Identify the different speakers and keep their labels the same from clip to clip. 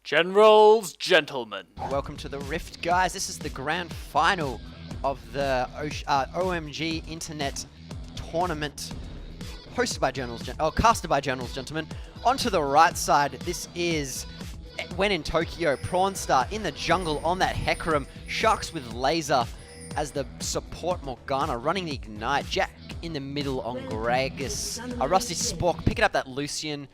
Speaker 1: Generals, gentlemen.
Speaker 2: Welcome to the Rift, guys. This is the grand final of the OMG Internet Tournament, hosted by casted by Generals, gentlemen. Onto the right side, this is when in Tokyo, Prawnstar in the jungle on that Hecarim, Sharks with Laser as the support Morgana running the Ignite, Jack in the middle on Gragas, a Rusty Spork picking up that Lucian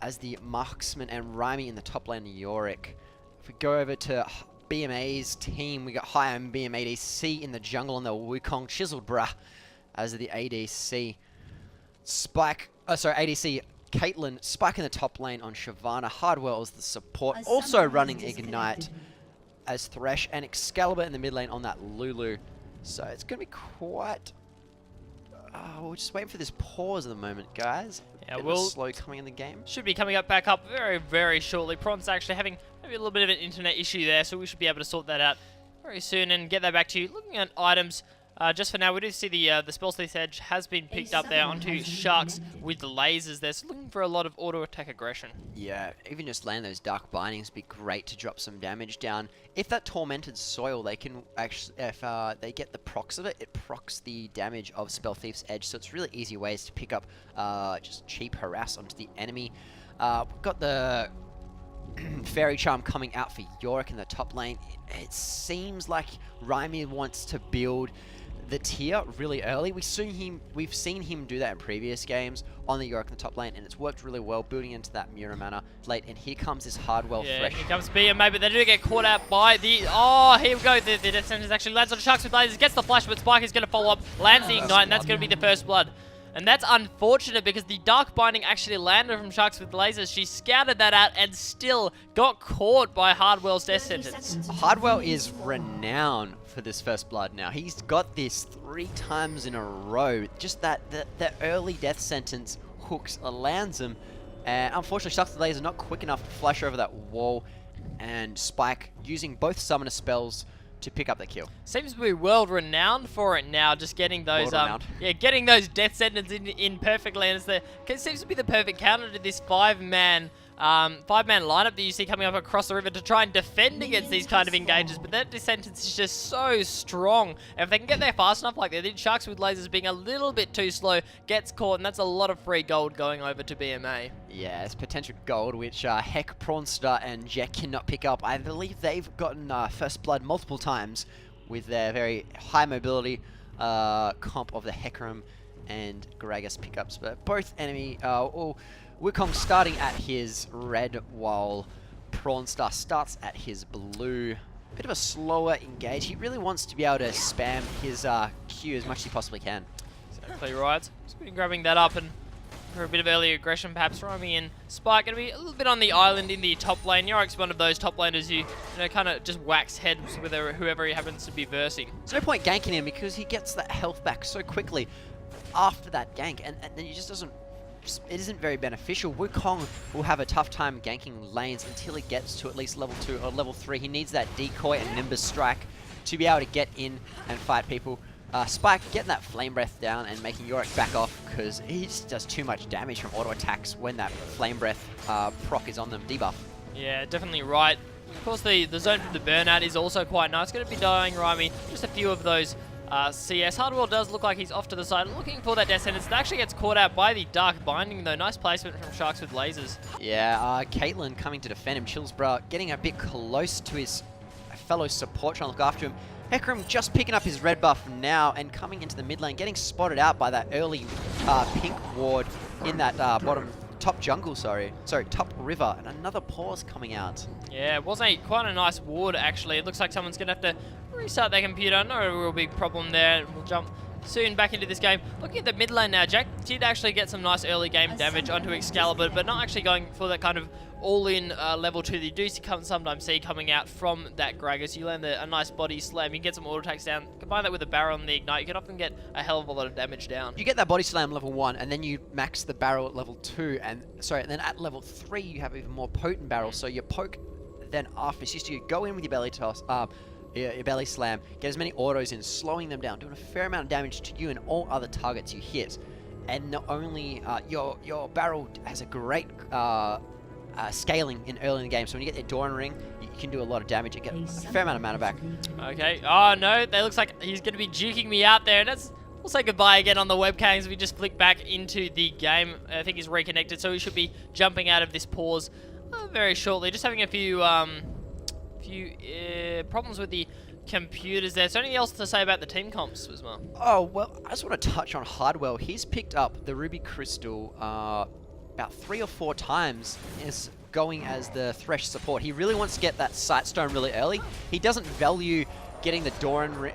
Speaker 2: as the marksman, and Raimi in the top lane, Yorick. If we go over to BMA's team, we got High and BM ADC in the jungle on the Wukong, Chiseled Brah as the ADC. ADC Caitlyn, Spike in the top lane on Shyvana, Hardwell as the support, also running Ignite as Thresh, and Excalibur in the mid lane on that Lulu. So it's going to be quite... we're just waiting for this pause at the moment, guys.
Speaker 1: Yeah,
Speaker 2: we'll slow coming in the game.
Speaker 1: Should be coming back up very, very shortly. Prawn's actually having maybe a little bit of an internet issue there, so we should be able to sort that out very soon and get that back to you. Looking at items, just for now, we do see the Spellsleeth Edge has been picked up there onto Sharks with the lasers there, so looking for a lot of auto-attack aggression. Yeah, even just land those Dark Bindings would be great to drop some damage down. If that Tormented Soil, they can actually, if they get the procs of it, it procs the damage of Spellthief's Edge, so it's really easy ways to pick up just cheap harass onto the enemy. We've got the Fairy Charm coming out for Yorick in the top lane. It seems like Raimi wants to build the tier really early. We've seen him do that in previous games on the Yorick in the top lane, and it's worked really well, building into that Muramana late. And here comes this Hardwell Fresh. Here comes BMA, but they do get caught out by the... Oh, here we go. The Death Sentence actually lands on Sharks with lasers, gets the flash, but Spike is going to follow up, lands the Ignite, and that's going to be the first blood. And that's unfortunate because the Dark Binding actually landed from Sharks with lasers. She scouted that out and still got caught by Hardwell's Death Sentence.
Speaker 2: Hardwell is renowned for this first blood now. He's got this 3 times in a row. Just that the early Death Sentence hooks lands him. And unfortunately, Sharks with lasers not quick enough to flash over that wall. And Spike using both summoner spells to pick up the kill.
Speaker 1: Seems to be world renowned for it now, just getting those getting those Death Sentences in perfectly, and it seems to be the perfect counter to this five-man lineup that you see coming up across the river to try and defend against these kind of engages. But that Death Sentence is just so strong. And if they can get there fast enough like they did, Sharks with lasers being a little bit too slow, gets caught, and that's a lot of free gold going over to BMA.
Speaker 2: Yeah, it's potential gold, which Heck, Prawnstar, and Jack cannot pick up. I believe they've gotten first blood multiple times with their very high mobility comp of the Hecarim and Gragas pickups. But both enemy... Wukong starting at his red, while Prawnstar starts at his blue. Bit of a slower engage. He really wants to be able to spam his Q as much as he possibly can.
Speaker 1: Exactly right. Just grabbing that up and for a bit of early aggression, perhaps Raimi and Spike going to be a little bit on the island in the top lane. Yorick's one of those top laners who, kind of just whacks heads with whoever he happens to be versing.
Speaker 2: There's no point ganking him because he gets that health back so quickly after that gank, and then he just doesn't. It isn't very beneficial. Wukong will have a tough time ganking lanes until he gets to at least level 2 or level 3. He needs that decoy and Nimbus Strike to be able to get in and fight people. Spike getting that Flame Breath down and making Yorick back off because he just does too much damage from auto attacks when that Flame Breath proc is on them, debuff.
Speaker 1: Yeah, definitely right. Of course, the zone from the burnout is also quite nice. Going to be dying Raimi just a few of those CS. Hardwell does look like he's off to the side, looking for that Death Sentence. It actually gets caught out by the Dark Binding, though. Nice placement from Sharks with lasers.
Speaker 2: Yeah, Caitlyn coming to defend him. Chillsbra getting a bit close to his fellow support, trying to look after him. Hecarim just picking up his red buff now and coming into the mid lane, getting spotted out by that early pink ward in that top jungle, top river, and another pause coming out.
Speaker 1: Yeah, it was quite a nice ward, actually. It looks like someone's going to have to restart their computer. Not a real big problem there. We'll jump soon back into this game. Looking at the mid lane now, Jack did actually get some nice early game damage onto Excalibur, but not actually going for that kind of all-in level 2 that you do sometimes see coming out from that Gragas. You land a nice body slam, you can get some auto attacks down, combine that with a barrel and the Ignite, you can often get a hell of a lot of damage down.
Speaker 2: You get that body slam level 1, and then you max the barrel at level 2, and then at level 3 you have even more potent barrels, so your poke then after, it's just you go in with your belly toss, your belly slam, get as many autos in, slowing them down, doing a fair amount of damage to you and all other targets you hit. And not only your barrel has a great scaling in early in the game. So when you get their Doran ring, you can do a lot of damage and get a fair amount of mana back.
Speaker 1: Okay. Oh, no. That looks like he's going to be juking me out there. And we'll say goodbye again on the webcams. We just flick back into the game. I think he's reconnected, so he should be jumping out of this pause very shortly. Just having a few problems with the computers there. Is there anything else to say about the team comps as well?
Speaker 2: Oh, well, I just want to touch on Hardwell. He's picked up the Ruby Crystal about 3 or 4 times is going as the Thresh support. He really wants to get that Sightstone really early. He doesn't value getting the Doran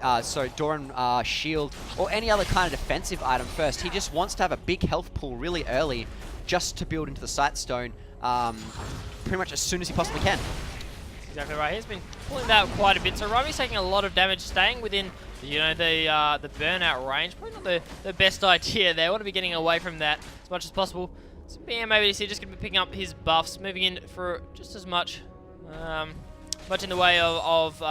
Speaker 2: shield or any other kind of defensive item first. He just wants to have a big health pool really early just to build into the Sightstone pretty much as soon as he possibly can.
Speaker 1: Exactly right. He's been pulling that quite a bit. So Rami's taking a lot of damage, staying within, you know, the burnout range. Probably not the best idea there. Want to be getting away from that as much as possible. So BMABDC just going to be picking up his buffs, moving in for just as much in the way of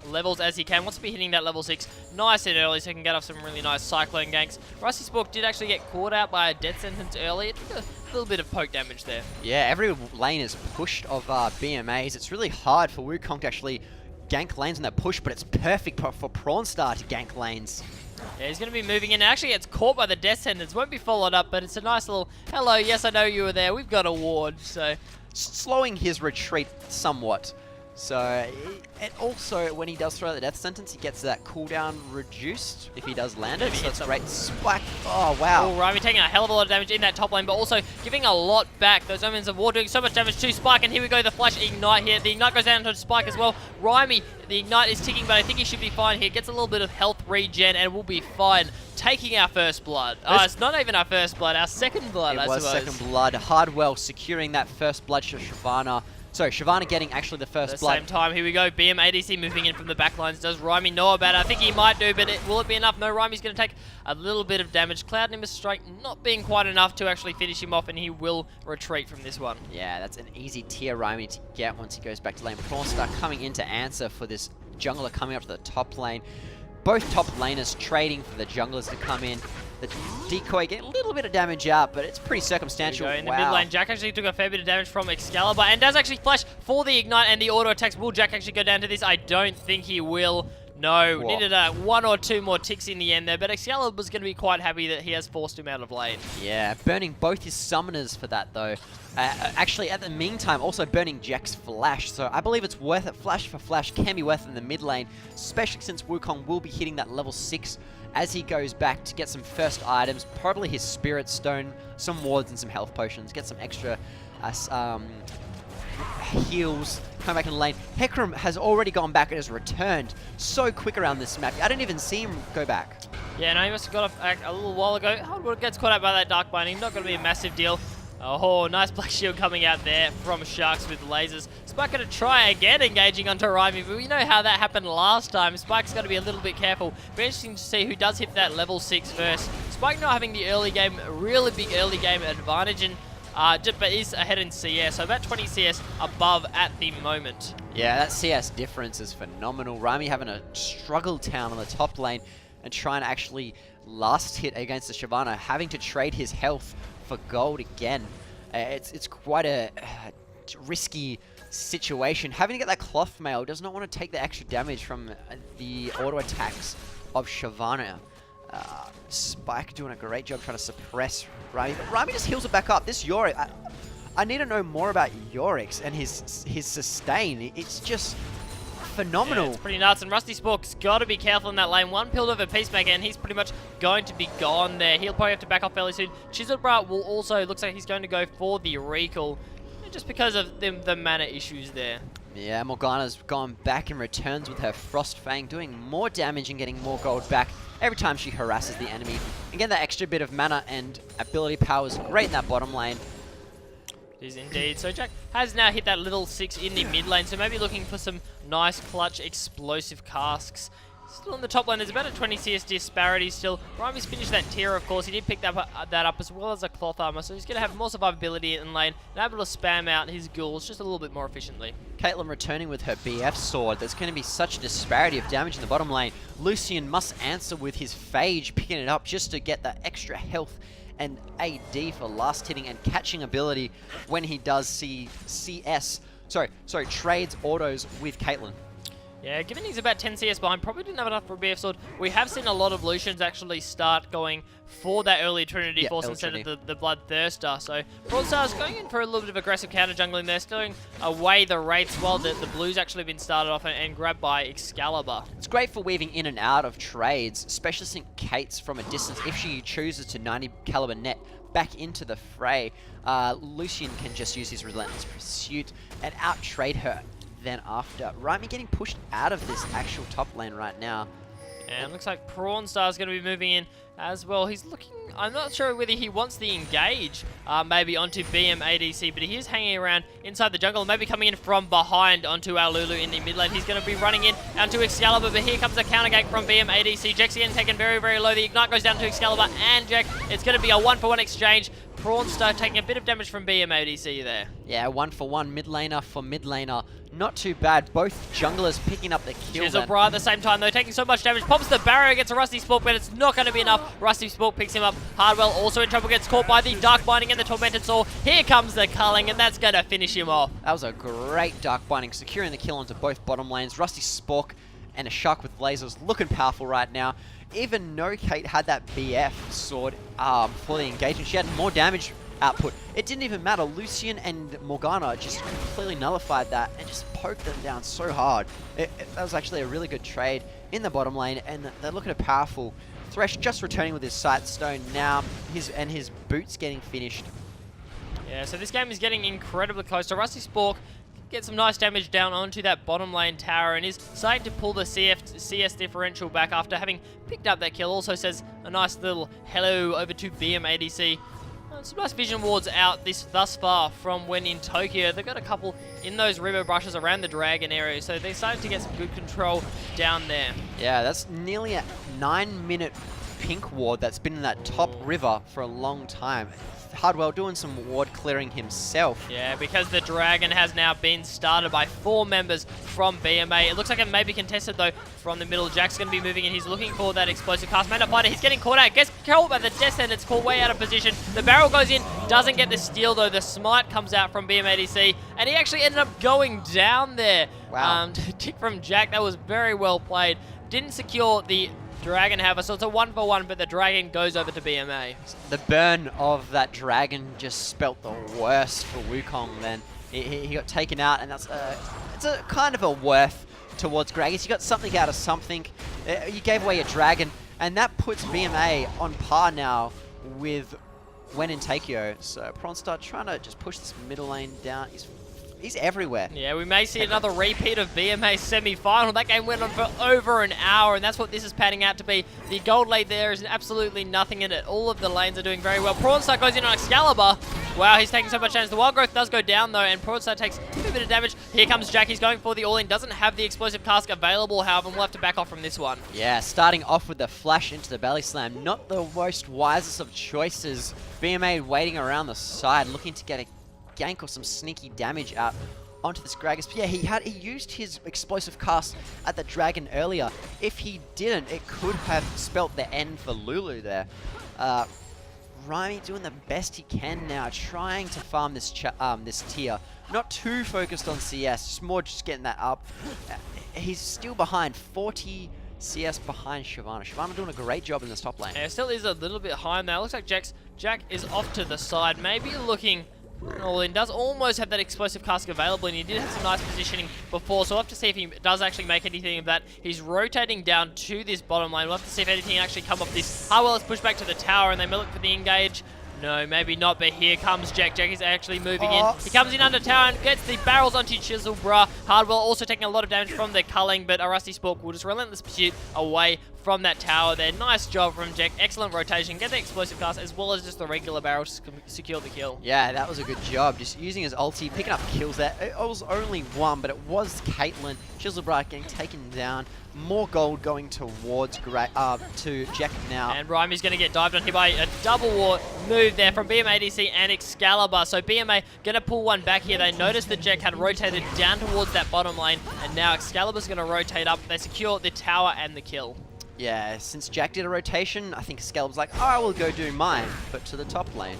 Speaker 1: levels as he can. Wants to be hitting that level 6 nice and early so he can get off some really nice Cyclone ganks. Rusty Spork did actually get caught out by a death sentence early. It took a little bit of poke damage there.
Speaker 2: Yeah, every lane is pushed of BMAs. It's really hard for Wukong to actually gank lanes in that push, but it's perfect for Prawnstar to gank lanes.
Speaker 1: Yeah, he's going to be moving in. Actually gets caught by the death sentence. Won't be followed up, but it's a nice little, hello, yes, I know you were there. We've got a ward, so...
Speaker 2: Slowing his retreat somewhat. So, and also when he does throw out the death sentence, he gets that cooldown reduced if he does land it. So that's great. Spike. Oh, wow.
Speaker 1: Oh, Rami taking a hell of a lot of damage in that top lane, but also giving a lot back. Those Omens of War doing so much damage to Spike, and here we go, the flash Ignite here. The Ignite goes down to Spike as well. Rami, the Ignite is ticking, but I think he should be fine here. Gets a little bit of health regen, and we'll be fine. Taking our first blood. It's not even our first blood, our second blood, I suppose.
Speaker 2: It was second blood. Hardwell securing that first blood to Shyvana. So, Shyvana getting actually the first blood.
Speaker 1: At the same time, here we go. BMADC moving in from the backlines. Does Rami know about it? I think he might do, but will it be enough? No, Rami's going to take a little bit of damage. Cloud Nimbus Strike not being quite enough to actually finish him off, and he will retreat from this one.
Speaker 2: Yeah, that's an easy tier Rami to get once he goes back to lane. Prawnstar coming in to answer for this jungler coming up to the top lane. Both top laners trading for the junglers to come in. The decoy getting a little bit of damage out, but it's pretty circumstantial.
Speaker 1: In the mid lane, Jack actually took a fair bit of damage from Excalibur and does actually flash for the Ignite and the auto attacks. Will Jack actually go down to this? I don't think he will. No, needed 1 or 2 more ticks in the end there, but Excalibur's going to be quite happy that he has forced him out of lane. Yeah,
Speaker 2: burning both his summoners for that though. Actually, at the meantime, also burning Jack's flash, so I believe it's worth it. Flash for flash can be worth it in the mid lane, especially since Wukong will be hitting that level 6 as he goes back to get some first items, probably his Spirit Stone, some wards and some health potions, get some extra heals, come back in the lane. Hecarim has already gone back and has returned so quick around this map. I didn't even see him go back.
Speaker 1: Yeah, no, he must have got off a little while ago. Hardwood gets caught out by that Dark Binding, not going to be a massive deal. Oh, nice Black Shield coming out there from Sharks with lasers. Spike going to try again engaging onto Rami, but we know how that happened last time. Spike's got to be a little bit careful. Very interesting to see who does hit that level 6 first. Spike not having the early game, really big early game advantage, and but is ahead in CS, so about 20 CS above at the moment.
Speaker 2: Yeah, that CS difference is phenomenal. Rami having a struggle town on the top lane and trying to actually last hit against the Shyvana, having to trade his health for gold again. It's quite a risky situation. Having to get that cloth mail, does not want to take the extra damage from the auto attacks of Shyvana. Spike doing a great job trying to suppress Rami, but Rami just heals it back up. This Yorick, I need to know more about Yorick's and his sustain. It's just phenomenal.
Speaker 1: Yeah, it's pretty nuts, and Rusty Spork's got to be careful in that lane. One pill of a Peacemaker, and he's pretty much going to be gone there. He'll probably have to back off fairly soon. Chiselbra will also, looks like he's going to go for the recall, just because of the mana issues there.
Speaker 2: Yeah, Morgana's gone back and returns with her Frost Fang, doing more damage and getting more gold back every time she harasses the enemy. And getting that extra bit of mana and ability power is great in that bottom lane.
Speaker 1: It is indeed. So Jack has now hit that little 6 in the mid lane, so maybe looking for some nice clutch explosive casks. Still in the top lane, there's about a 20 CS disparity still. Rami's finished that tier, of course. He did pick that up as well as a cloth armor, so he's going to have more survivability in lane and able to spam out his ghouls just a little bit more efficiently.
Speaker 2: Caitlyn returning with her BF sword. There's going to be such a disparity of damage in the bottom lane. Lucian must answer with his Phage, picking it up just to get that extra health and AD for last hitting and catching ability when he does see trades autos with Caitlyn.
Speaker 1: Yeah, given he's about 10 CS behind, probably didn't have enough for a BF Sword. We have seen a lot of Lucians actually start going for that early Trinity Force instead of the Bloodthirster. So Prawnstar's going in for a little bit of aggressive counter jungling there, stealing away the Wraiths while the Blues actually been started off and grabbed by Excalibur.
Speaker 2: It's great for weaving in and out of trades, especially since Kate's from a distance. If she chooses to 90 caliber net back into the fray, Lucian can just use his Relentless Pursuit and out-trade her. Then after, Raimi getting pushed out of this actual top lane right now.
Speaker 1: And looks like Prawnstar's going to be moving in as well. He's looking, I'm not sure whether he wants the engage maybe onto BM ADC, but he is hanging around inside the jungle, maybe coming in from behind onto our Lulu in the mid lane. He's going to be running in onto Excalibur, but here comes a counter gank from BM ADC. Jack's again taken very, very low. The Ignite goes down to Excalibur and Jack. It's going to be a 1-for-1 exchange. Prawnstar taking a bit of damage from BM ADC there.
Speaker 2: Yeah, 1-for-1 mid laner for mid laner. Not too bad. Both junglers picking up the kill.
Speaker 1: Chiselbra at the same time though, taking so much damage. Pops the barrier, gets a Rusty Spork, but it's not going to be enough. Rusty Spork picks him up. Hardwell also in trouble, gets caught by the Dark Binding and the Tormented Soul. Here comes the culling, and that's going to finish him off.
Speaker 2: That was a great Dark Binding, securing the kill onto both bottom lanes. Rusty Spork and a Shark with lasers looking powerful right now. Even though Kate had that BF sword for the engagement, she had more damage output. It didn't even matter. Lucian and Morgana just completely nullified that and just poked them down so hard. That was actually a really good trade in the bottom lane, and they're looking at powerful. Thresh just returning with his Sightstone now, his boots getting finished.
Speaker 1: Yeah, so this game is getting incredibly close. So Rusty Spork get some nice damage down onto that bottom lane tower and is starting to pull the CS differential back after having picked up that kill. Also says a nice little hello over to BM ADC. Some nice vision wards out thus far from when in Tokyo. They've got a couple in those river brushes around the dragon area, so they're starting to get some good control down there.
Speaker 2: Yeah, that's nearly a 9-minute pink ward that's been in that top river for a long time. Hardwell doing some ward clearing himself.
Speaker 1: Yeah, because the dragon has now been started by 4 members from BMA. It looks like it may be contested though from the middle. Jack's going to be moving in. He's looking for that explosive cast. Man up fighter. He's getting caught out. Gets killed by the Death Send. It's called way out of position. The barrel goes in. Doesn't get the steal though. The smite comes out from BMADC. And he actually ended up going down there.
Speaker 2: Wow.
Speaker 1: Tick from Jack. That was very well played. Didn't secure the dragon, however, so it's a 1-for-1, but the dragon goes over to BMA.
Speaker 2: The burn of that dragon just spelt the worst for Wukong then. He got taken out, and it's a kind of a worth towards Gragas. You got something out of something. You gave away a dragon, and that puts BMA on par now with when in Tokyo. So Prawnstar trying to just push this middle lane down. He's everywhere.
Speaker 1: Yeah, we may see another repeat of BMA's semi-final. That game went on for over an hour, and that's what this is panning out to be. The gold lane there is absolutely nothing in it. All of the lanes are doing very well. Prawnstar goes in on Excalibur. Wow, he's taking so much damage. The wild growth does go down, though, and Prawnstar takes a bit of damage. Here comes Jack. He's going for the all-in. Doesn't have the explosive cask available, however, and we'll have to back off from this one.
Speaker 2: Yeah, starting off with the flash into the belly slam. Not the most wisest of choices. BMA waiting around the side, looking to get a gank or some sneaky damage out onto this Gragas. But yeah, he used his explosive cast at the dragon earlier. If he didn't, it could have spelt the end for Lulu there. Raimi doing the best he can now, trying to farm this tier. Not too focused on CS, just more just getting that up. He's still behind, 40 CS behind Shyvana. Shyvana doing a great job in this top lane.
Speaker 1: Yeah, still is a little bit high now. Looks like Jack is off to the side, maybe looking all-in. Does almost have that explosive cask available, and he did have some nice positioning before, so we'll have to see if he does actually make anything of that. He's rotating down to this bottom lane. We'll have to see if anything actually come off this. Hardwell is pushed back to the tower, and they may look for the engage. No, maybe not, but here comes Jack. Jack is actually moving in. He comes in under tower and gets the barrels onto Chiselbra. Hardwell also taking a lot of damage from the culling, but a Rusty Spork will just relentless pursuit away from that tower there. Nice job from Jack. Excellent rotation. Get the explosive cast as well as just the regular barrels to secure the kill.
Speaker 2: Yeah, that was a good job. Just using his ulti, picking up kills there. It was only one, but it was Caitlyn. Chiselbra getting taken down. More gold going towards to Jack now.
Speaker 1: And Raimi's going to get dived on here by a double war move there from BMADC and Excalibur. So BMA going to pull one back here. They noticed that Jack had rotated down towards that bottom lane, and now Excalibur's going to rotate up. They secure the tower and the kill.
Speaker 2: Yeah, since Jack did a rotation, I think Excalibur's like, oh, I will go do mine, but to the top lane.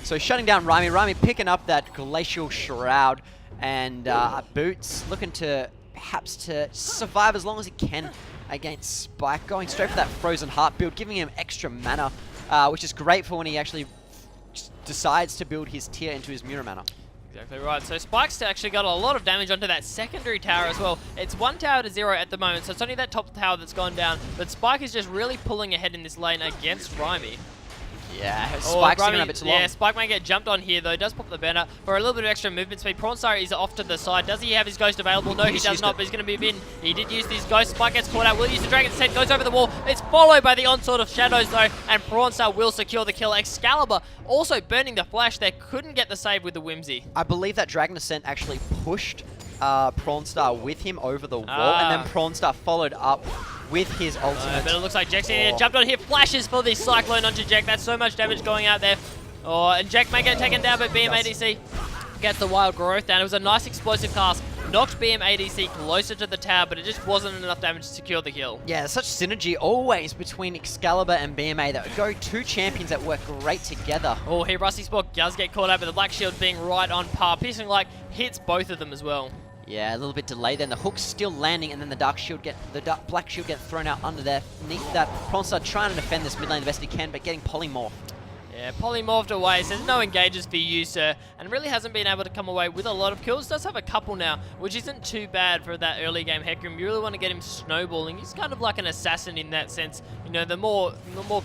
Speaker 2: So shutting down Rami. Rami picking up that Glacial Shroud, and Boots looking to perhaps to survive as long as he can against Spike, going straight for that Frozen Heart build, giving him extra mana, which is great for when he actually decides to build his tier into his Mura mana.
Speaker 1: Exactly right. So Spike's actually got a lot of damage onto that secondary tower as well. It's 1 tower to 0 at the moment, so it's only that top tower that's gone down. But Spike is just really pulling ahead in this lane against Rami.
Speaker 2: Yeah, Spike's taking a bit too long.
Speaker 1: Yeah, Spike might get jumped on here though. Does pop the burner for a little bit of extra movement speed. Prawnstar is off to the side. Does he have his Ghost available? No, he does not, but he's going to move in. He did use his Ghost. Spike gets caught out. Will use the Dragon's Descent. Goes over the wall. It's followed by the onslaught of Shadows though, and Prawnstar will secure the kill. Excalibur also burning the flash there. Couldn't get the save with the Whimsy.
Speaker 2: I believe that Dragon Ascent actually pushed Prawnstar with him over the wall, and then Prawnstar followed up with his ultimate.
Speaker 1: But it looks like Jack's in here. Jumped on here. Flashes for the Cyclone onto Jack. That's so much damage going out there. Oh, and Jack may get taken down, but BMADC gets the Wild Growth down. It was a nice explosive cast. Knocked BMADC closer to the tower, but it just wasn't enough damage to secure the kill. Yeah,
Speaker 2: such synergy always between Excalibur and BMA. That would go two champions that work great together.
Speaker 1: Oh, here Rusty Sport does get caught out, but the Black Shield being right on par. Piercing Light hits both of them as well.
Speaker 2: Yeah, a little bit delayed. Then the hook's still landing, and then the Black Shield get thrown out underneath that. Prawnstar trying to defend this mid lane the best he can, but getting polymorphed.
Speaker 1: Yeah, polymorphed away, says no engages for you, sir, and really hasn't been able to come away with a lot of kills. Does have a couple now, which isn't too bad for that early game Hecarim. You really want to get him snowballing. He's kind of like an assassin in that sense. You know, the more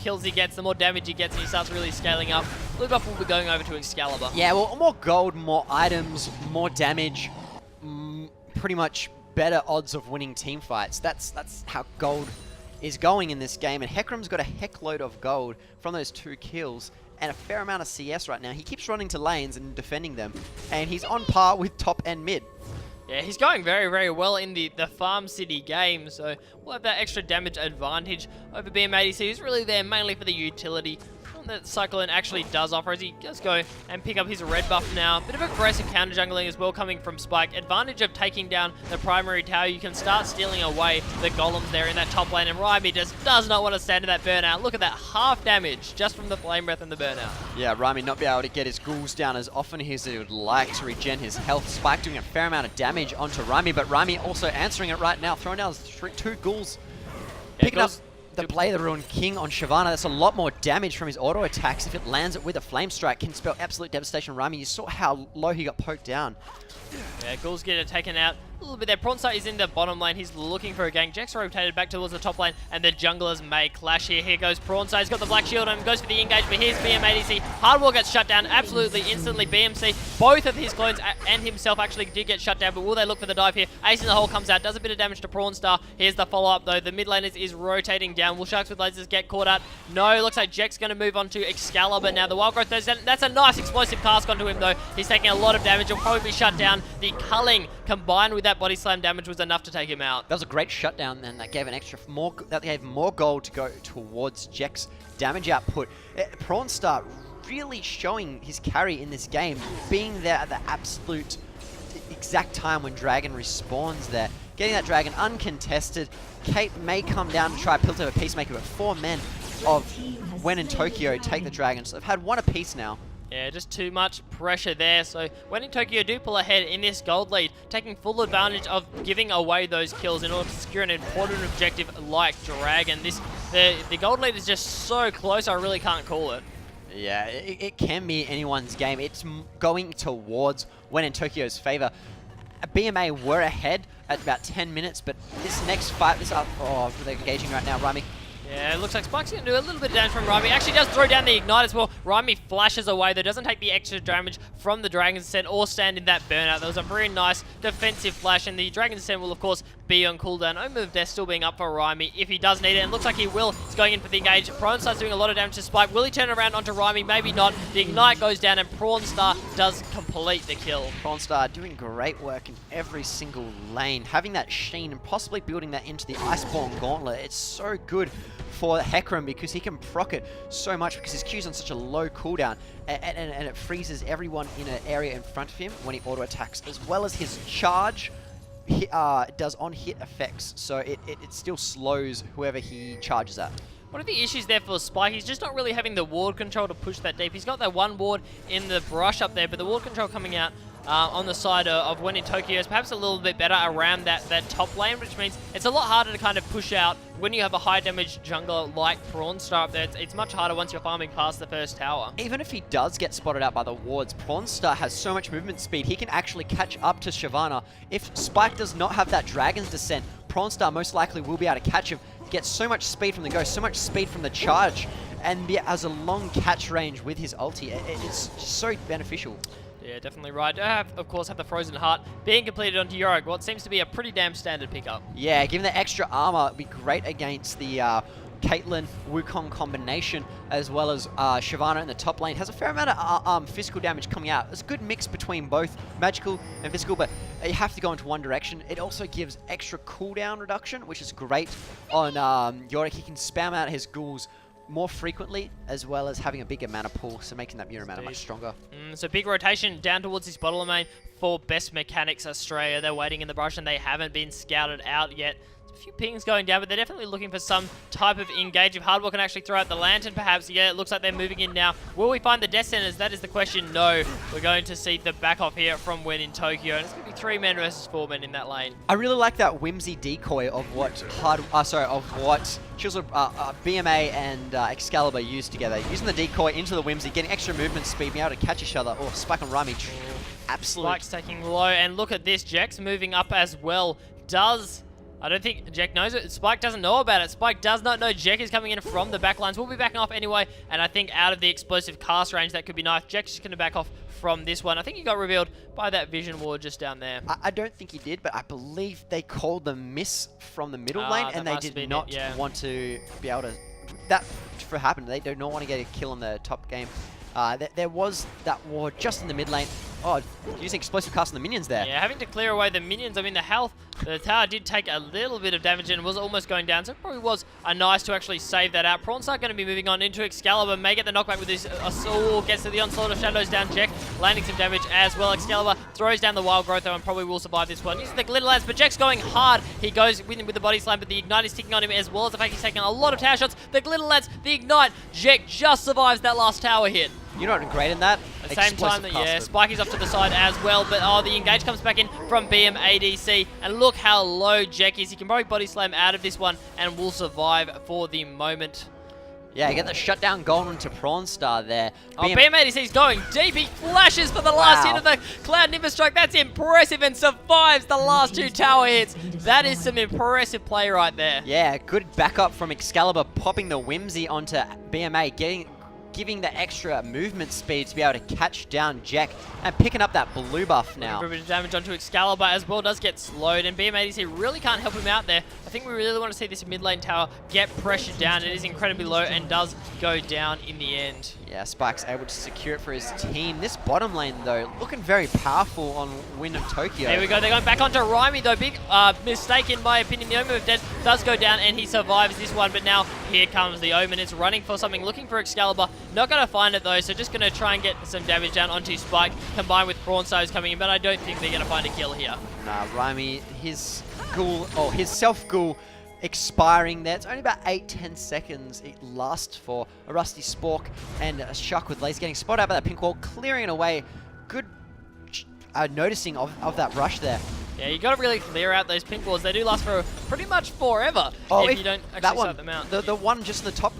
Speaker 1: kills he gets, the more damage he gets, and he starts really scaling up. Blue Buff will be going over to Excalibur.
Speaker 2: Yeah, well, more gold, more items, more damage, pretty much better odds of winning team fights. That's how gold is going in this game, and Hecarim's got a heck load of gold from those 2 kills and a fair amount of CS right now. He keeps running to lanes and defending them, and he's on par with top and mid.
Speaker 1: Yeah, he's going very, very well in the Farm City game, so we'll have that extra damage advantage over BMADC, who's really there mainly for the utility that Cyclone actually does offer as he does go and pick up his red buff now. Bit of aggressive counter jungling as well coming from Spike. Advantage of taking down the primary tower. You can start stealing away the golems there in that top lane, and Rami just does not want to stand to that burnout. Look at that half damage just from the flame breath and the burnout.
Speaker 2: Yeah, Rami not be able to get his ghouls down as often as he would like to regen his health. Spike doing a fair amount of damage onto Rami, but Rami also answering it right now, throwing down 2 ghouls. Picking up the Play the Ruined King on Shyvana. That's a lot more damage from his auto attacks. If it lands it with a Flame Strike, can spell absolute devastation. Rami, you saw how low he got poked down.
Speaker 1: Yeah, ghouls get it taken out a little bit there. Prawnstar is in the bottom lane. He's looking for a gank. Jack's rotated back towards the top lane, and the junglers may clash here. Here goes Prawnstar. He's got the Black Shield on him. Goes for the engage, but here's BMADC. Hardwall gets shut down absolutely instantly. BMC, both of his clones and himself actually did get shut down, but will they look for the dive here? Ace in the hole comes out. Does a bit of damage to Prawnstar. Here's the follow-up, though. The mid laners is rotating down. Will Sharks with lasers get caught out? No. Looks like Jack's going to move on to Excalibur now. The Wild Growth, that's a nice explosive cast onto him, though. He's taking a lot of damage. He'll probably be shut down. The culling combined with that body slam damage was enough to take him out.
Speaker 2: That was a great shutdown, and that gave more gold to go towards Jack's damage output. Prawnstar really showing his carry in this game, being there at the absolute exact time when Dragon respawns there. Getting that Dragon uncontested. Kate may come down to try a Pilt of a Peacemaker, but 4 men of Wen and Tokyo take the Dragon, so they've had 1 apiece now.
Speaker 1: Yeah, just too much pressure there. So Wen and Tokyo do pull ahead in this gold lead, taking full advantage of giving away those kills in order to secure an important objective like Dragon. The gold lead is just so close, I really can't call it.
Speaker 2: Yeah, it can be anyone's game. It's going towards Wen and Tokyo's favor. BMA were ahead at about 10 minutes, but this next fight, they're engaging right now, Rami.
Speaker 1: Yeah, it looks like Spike's going to do a little bit of damage from Rami. Actually does throw down the Ignite as well. Rami flashes away, though. Doesn't take the extra damage from the Dragon's Descent or stand in that burnout. That was a very nice defensive flash, and the Dragon's Descent will, of course, be on cooldown. Omen of Death still being up for Rami if he does need it, and looks like he will. He's going in for the engage. Prawnstar's doing a lot of damage to Spike. Will he turn around onto Rami? Maybe not. The Ignite goes down, and Prawnstar does complete the kill.
Speaker 2: Prawnstar doing great work in every single lane. Having that Sheen and possibly building that into the Iceborne Gauntlet, it's so good for Hecarim because he can proc it so much because his Q's on such a low cooldown, and it freezes everyone in an area in front of him when he auto attacks, as well as his charge does on-hit effects, so it still slows whoever he charges at.
Speaker 1: One of the issues there for Spike, he's just not really having the ward control to push that deep. He's got that one ward in the brush up there, but the ward control coming out on the side of when in Tokyo is perhaps a little bit better around that top lane, which means it's a lot harder to kind of push out when you have a high damage jungler like Prawnstar up there. It's much harder once you're farming past the first tower.
Speaker 2: Even if he does get spotted out by the wards, Prawnstar has so much movement speed, he can actually catch up to Shyvana. If Spike does not have that Dragon's Descent, Prawnstar most likely will be able to catch him, get so much speed from the Ghost, so much speed from the charge, and has a long catch range with his ulti. It's just so beneficial.
Speaker 1: Yeah, definitely right. Of course, have the Frozen Heart being completed onto Yorick, what seems to be a pretty damn standard pickup.
Speaker 2: Yeah, given the extra armor, it'd be great against the Caitlyn Wukong combination, as well as Shyvana in the top lane. Has a fair amount of physical damage coming out. It's a good mix between both magical and physical, but you have to go into one direction. It also gives extra cooldown reduction, which is great on Yorick. He can spam out his ghouls more frequently, as well as having a bigger mana pool, so making that Mira mana much stronger.
Speaker 1: So big rotation down towards this bottom lane for Best Mechanics Australia. They're waiting in the brush and they haven't been scouted out yet. There's a few pings going down, but they're definitely looking for some type of engage. If Hardwell can actually throw out the lantern, perhaps. Yeah, it looks like they're moving in now. Will we find the Death Centers? That is the question. No. We're going to see the back off here from when in Tokyo, and it's going to be 3 men versus 4 men in that lane.
Speaker 2: I really like that whimsy decoy of what BMA and Excalibur used together. Using the decoy into the whimsy, getting extra movement speed, being able to catch each other. Oh, Spike and Rami. Absolute.
Speaker 1: Spike's taking low, and look at this. Jax moving up as well. I don't think Jack knows it. Spike doesn't know about it. Spike does not know Jack is coming in from the backlines. We'll be backing off anyway, and I think out of the explosive cast range, that could be nice. Jack's just going to back off from this one. I think he got revealed by that vision ward just down there.
Speaker 2: I don't think he did, but I believe they called the miss from the middle lane, and they did not want to be able to... That happened. They do not want to get a kill on the top game. There was that ward just in the mid lane. Oh, using explosive cast on the minions there.
Speaker 1: Yeah, having to clear away the minions. I mean, the tower did take a little bit of damage and was almost going down, so it probably was nice to actually save that out. Prawnstar going to be moving on into Excalibur, may get the knockback with this. Gets to the onslaught of Shadows down Jack, landing some damage as well. Excalibur throws down the Wild Growth though, and probably will survive this one. Using the Glitter Lance, but Jack's going hard. He goes with the body slam, but the Ignite is ticking on him, as well as the fact he's taking a lot of tower shots. The Glitter Lance, the Ignite, Jack just survives that last tower hit.
Speaker 2: You know what great in that?
Speaker 1: At the same time, Spike is off to the side as well, but the engage comes back in from BM ADC, and look how low Jack is. He can probably body slam out of this one and will survive for the moment.
Speaker 2: Yeah, get the shutdown gold into Prawnstar there.
Speaker 1: BM ADC's going deep. He flashes for the last hit of the Cloud Nimbus Strike. That's impressive, and survives the last 2 tower hits. That is some impressive play right there.
Speaker 2: Yeah, good backup from Excalibur, popping the Whimsy onto BMA, giving the extra movement speed to be able to catch down Jack, and picking up that blue buff now.
Speaker 1: A bit of damage onto Excalibur as well, does get slowed, and BMADC really can't help him out there. I think we really want to see this mid lane tower get pressured down. It is incredibly low and does go down in the end.
Speaker 2: Yeah, Spike's able to secure it for his team. This bottom lane, though, looking very powerful on Wind of Tokyo.
Speaker 1: There we go. They're going back onto Raimi, though. Big mistake, in my opinion. The Omen of Death does go down, and he survives this one. But now here comes the Omen. It's running for something, looking for Excalibur. Not going to find it, though, so just going to try and get some damage down onto Spike, combined with Prawnstar coming in. But I don't think they're going to find a kill here.
Speaker 2: Nah, Raimi, his self-ghoul expiring there. It's only about 8-10 seconds it lasts for. A Rusty Spork and a Shuck with Lace getting spotted out by that pink wall, clearing it away. Good noticing of that rush there.
Speaker 1: Yeah, you got to really clear out those pink walls. They do last for pretty much forever if you don't actually start them out.
Speaker 2: The one just in the top,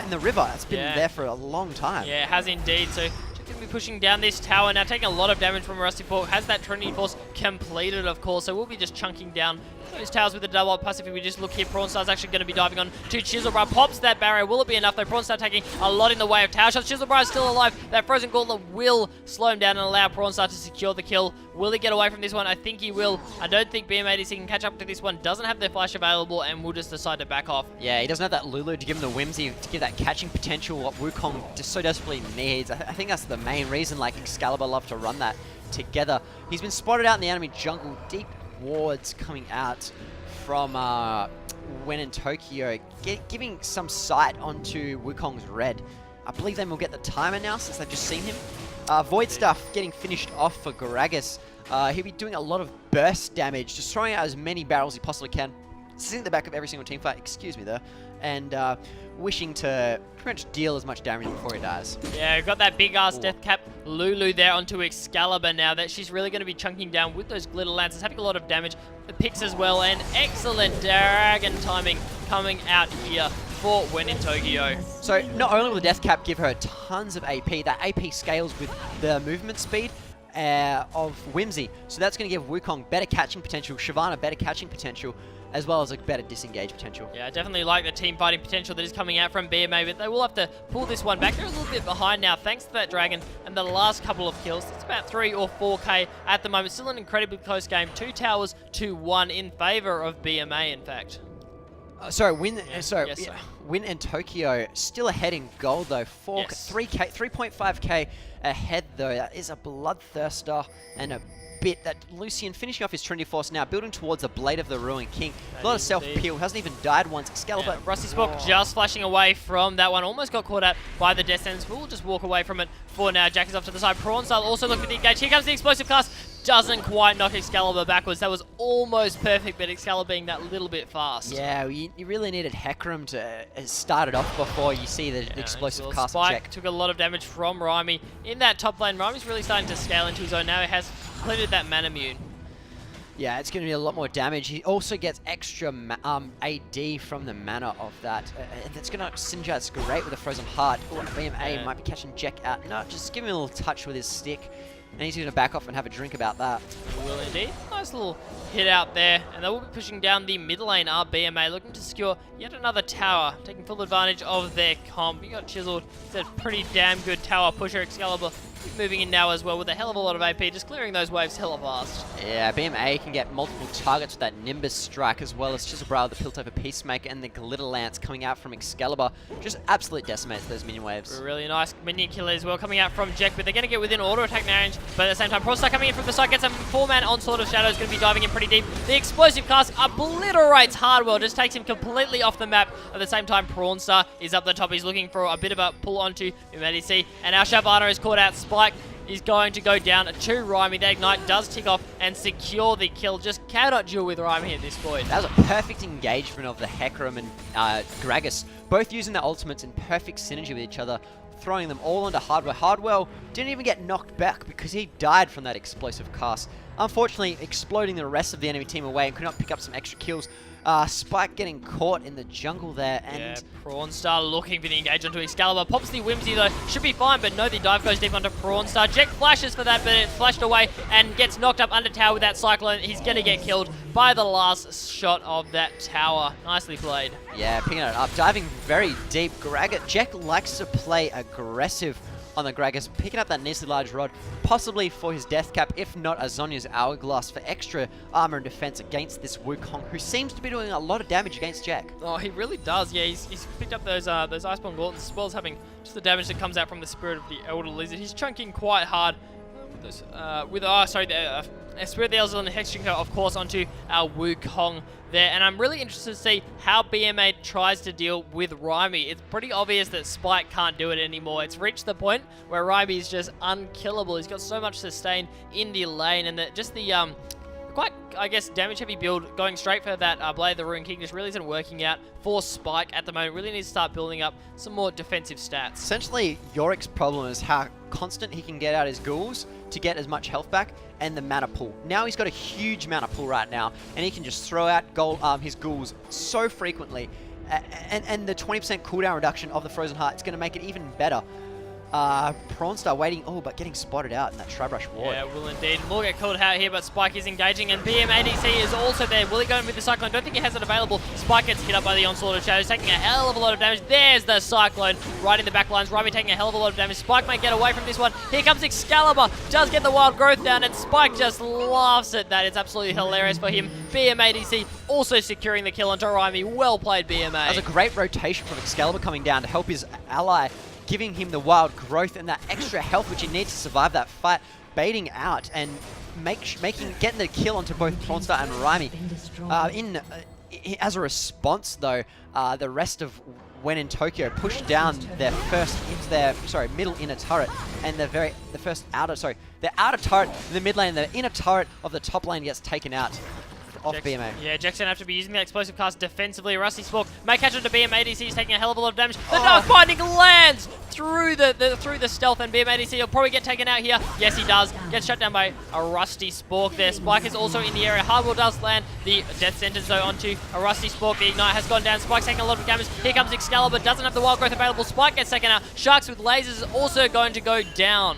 Speaker 2: in the river, it's been there for a long time.
Speaker 1: Yeah, it has indeed. So going to be pushing down this tower now, taking a lot of damage from Rusty Spork. Has that Trinity Force completed, of course, so we'll be just chunking down those towers with the double up. Plus, if we just look here, Prawnstar's actually going to be diving on to Chiselbra. Pops that barrier. Will it be enough, though? Prawnstar taking a lot in the way of tower shots. Chiselbra is still alive. That Frozen Gauntlet will slow him down and allow Prawnstar to secure the kill. Will he get away from this one? I think he will. I don't think BM80C can catch up to this one. Doesn't have their flash available and will just decide to back off.
Speaker 2: Yeah, he doesn't have that Lulu to give him the whimsy, to give that catching potential what Wukong just so desperately needs. I think that's the main reason, like, Excalibur love to run that together. He's been spotted out in the enemy jungle. Deep wards coming out from when in Tokyo, giving some sight onto Wukong's red. I believe they will get the timer now since they've just seen him. Void Stuff getting finished off for Gragas. He'll be doing a lot of burst damage, just throwing out as many barrels he possibly can, sitting at the back of every single team fight, excuse me there, and wishing to pretty much deal as much damage before he dies.
Speaker 1: Yeah, got that big ass death cap Lulu there onto Excalibur now that she's really going to be chunking down with those glitter lances, having a lot of damage. The picks as well, and excellent dragon timing coming out here for When in Tokyo.
Speaker 2: So not only will the death cap give her tons of AP, that AP scales with the movement speed of Whimsy. So that's going to give Wukong better catching potential, Shyvana better catching potential, as well as a better disengage potential.
Speaker 1: Yeah, I definitely like the team fighting potential that is coming out from BMA, but they will have to pull this one back. They're a little bit behind now thanks to that dragon and the last couple of kills. It's about 3 or 4k at the moment. Still an incredibly close game. 2 towers to 1 in favor of BMA, in fact.
Speaker 2: Win and Tokyo still ahead in gold though. 3.5k ahead though. That is a bloodthirster and a bit. That Lucian finishing off his Trinity Force now, building towards a Blade of the Ruined King. A lot of self-peel, hasn't even died once. Excalibur.
Speaker 1: Yeah, Rusty Spock just flashing away from that one. Almost got caught out by the Death Sentence. We'll just walk away from it for now. Jack is off to the side. Prawn Style also looking to engage. Here comes the explosive cast. Doesn't quite knock Excalibur backwards. That was almost perfect, but Excalibur being that little bit fast.
Speaker 2: Yeah, you really needed Hecarim to start it off before you see the explosive cast check.
Speaker 1: Took a lot of damage from Raimi in that top lane. Raimi's really starting to scale into his own now. He has completed that mana immune.
Speaker 2: Yeah, it's going to be a lot more damage. He also gets extra AD from the mana of that. That's going to synergize great with a Frozen Heart. Ooh, BMA might be catching Jack out. No, just give him a little touch with his stick. And he's going to back off and have a drink about that.
Speaker 1: He will indeed. Nice little hit out there. And they will be pushing down the mid lane. BMA looking to secure yet another tower. Taking full advantage of their comp. You got Chiseled. It's a pretty damn good tower pusher. Excalibur moving in now as well with a hell of a lot of AP. Just clearing those waves hella fast. Yeah,
Speaker 2: BMA can get multiple targets with that Nimbus strike, as well as Chiselbrow, the Piltover Peacemaker, and the Glitter Lance coming out from Excalibur. Just absolutely decimates those minion waves.
Speaker 1: Really nice minion killer as well coming out from Jack, but they're going to get within auto attack range. But at the same time, Prostar coming in from the side, gets a 4-man onslaught of Shadows, going to be diving in pretty deep. The explosive cast obliterates Hardwell, just takes him completely off the map. At the same time, Prawnstar is up the top. He's looking for a bit of a pull onto Humanity. And our Shyvana is caught out. Spike is going to go down to Raimi. The Ignite does tick off and secure the kill. Just cannot duel with Raimi at this point.
Speaker 2: That was a perfect engagement of the Hecarim and Gragas, both using their ultimates in perfect synergy with each other, throwing them all onto Hardwell. Hardwell didn't even get knocked back because he died from that explosive cast. Unfortunately, exploding the rest of the enemy team away and could not pick up some extra kills. Spike getting caught in the jungle there, and
Speaker 1: yeah, Prawnstar looking for the engage onto Excalibur. Pops the Whimsy though, should be fine, but no, the dive goes deep onto Prawnstar. Jack flashes for that, but it's flashed away and gets knocked up under tower with that Cyclone. He's gonna get killed by the last shot of that tower. Nicely played.
Speaker 2: Yeah, picking it up, diving very deep. Jack likes to play aggressive on the Gragas, picking up that nicely large rod, possibly for his death cap, if not a Zonya's Hourglass for extra armor and defense against this Wukong, who seems to be doing a lot of damage against Jack.
Speaker 1: Oh, he really does. Yeah, he's picked up those Iceborne Gauntlets as well as having just the damage that comes out from the Spirit of the Elder Lizard. He's chunking quite hard with those, Spirit of the Elder and the Hexdrinker, of course, onto our Wukong there. And I'm really interested to see how BMA tries to deal with Raimi. It's pretty obvious that Spike can't do it anymore. It's reached the point where Raimi is just unkillable. He's got so much sustain in the lane, and just the quite, I guess, damage-heavy build going straight for that Blade of the Ruined King just really isn't working out for Spike at the moment. Really needs to start building up some more defensive stats.
Speaker 2: Essentially, Yorick's problem is how constant he can get out his ghouls to get as much health back, and the mana pool. Now he's got a huge mana pool right now, and he can just throw out his ghouls so frequently, and the 20% cooldown reduction of the Frozen Heart is going to make it even better. Prawnstar waiting, but getting spotted out in that Tribrush ward.
Speaker 1: Yeah, will indeed. Will get called out here, but Spike is engaging, and BMADC is also there. Will he go in with the Cyclone? Don't think he has it available. Spike gets hit up by the Onslaught of Shadows, taking a hell of a lot of damage. There's the Cyclone right in the back lines. Raimi taking a hell of a lot of damage. Spike might get away from this one. Here comes Excalibur. Does get the Wild Growth down, and Spike just laughs at that. It's absolutely hilarious for him. BMADC also securing the kill onto Raimi. Well played, BMA.
Speaker 2: That was a great rotation from Excalibur coming down to help his ally, giving him the wild growth and that extra health which he needs to survive that fight, baiting out and getting the kill onto both Prawnstar and Raimi. As a response, though, the rest of when in Tokyo pushed down their first into their middle inner turret, and the outer turret in the mid lane, the inner turret of the top lane gets taken out off BMA.
Speaker 1: Yeah, Jack's gonna have to be using that explosive cast defensively. Rusty Spork may catch on to BMADC. He's taking a hell of a lot of damage. The Dark Binding lands through the stealth, and BMADC will probably get taken out here. Yes, he does. Gets shut down by a Rusty Spork there. Spike is also in the area. Hardwell does land the death sentence though onto a Rusty Spork. The Ignite has gone down. Spike's taking a lot of damage. Here comes Excalibur. Doesn't have the Wild Growth available. Spike gets taken out. Sharks with lasers is also going to go down.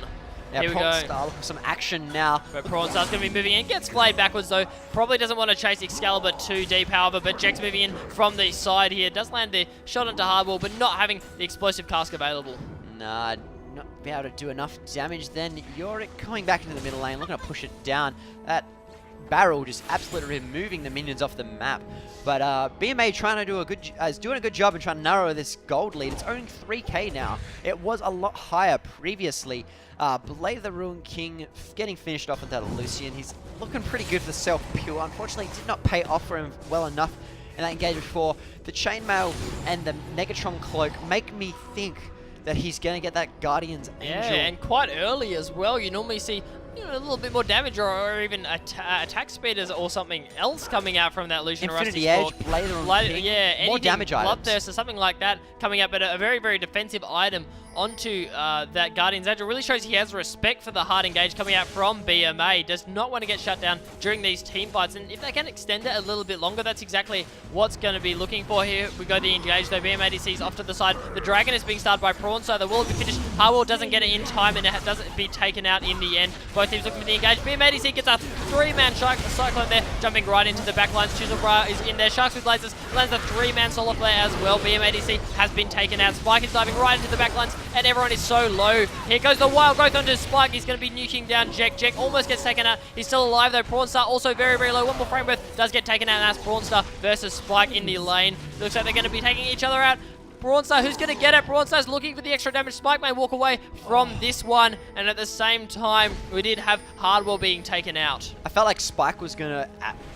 Speaker 2: Yeah,
Speaker 1: Here we go.
Speaker 2: Prawnstar looking for some action now.
Speaker 1: But Prawnstar's going to be moving in. Gets flayed backwards though. Probably doesn't want to chase Excalibur too deep, however. But Jack's moving in from the side here. Does land the shot onto Hardwell, but not having the explosive cask available.
Speaker 2: Nah, not be able to do enough damage then. Yorick coming back into the middle lane, looking to push it down. That barrel just absolutely removing the minions off the map. But BMA trying to do is doing a good job in trying to narrow this gold lead. It's only 3k now. It was a lot higher previously. Blade of the Ruin King getting finished off with that Lucian. He's looking pretty good for self-pure. Unfortunately, it did not pay off for him well enough in that engagement before. The Chainmail and the Negatron Cloak make me think that he's going to get that Guardian's Angel.
Speaker 1: Yeah, and quite early as well. You normally see a little bit more damage or even attack speeders or something else coming out from that Lucian
Speaker 2: Infinity
Speaker 1: Rusty
Speaker 2: Edge,
Speaker 1: Spork.
Speaker 2: Blade of the Ruin King,
Speaker 1: Yeah,
Speaker 2: more damage items.
Speaker 1: Bloodthirst or something like that coming out, but a very, very defensive item onto that Guardian's Angel. Really shows he has respect for the hard engage coming out from BMA. Does not want to get shut down during these team fights, and if they can extend it a little bit longer, that's exactly what's going to be looking for here. We go the engage though. BMADC's off to the side. The Dragon is being started by Prawnstar. The will be finished. Hardwell doesn't get it in time, and it doesn't be taken out in the end. Both teams looking for the engage. BMADC gets a 3-man Cyclone there, jumping right into the backlines. Chiselbra is in there. Sharks with lasers lands a 3-man solo flare as well. BMADC has been taken out. Spike is diving right into the backlines, and everyone is so low. Here goes the Wild Growth onto Spike. He's going to be nuking down Jack. Jack almost gets taken out. He's still alive though. Prawnstar also very, very low. One more frame worth does get taken out, and that's Prawnstar versus Spike in the lane. Looks like they're going to be taking each other out. Prawnstar, who's going to get it? Prawnstar's looking for the extra damage. Spike may walk away from this one, and at the same time, we did have Hardwell being taken out.
Speaker 2: I felt like Spike was going to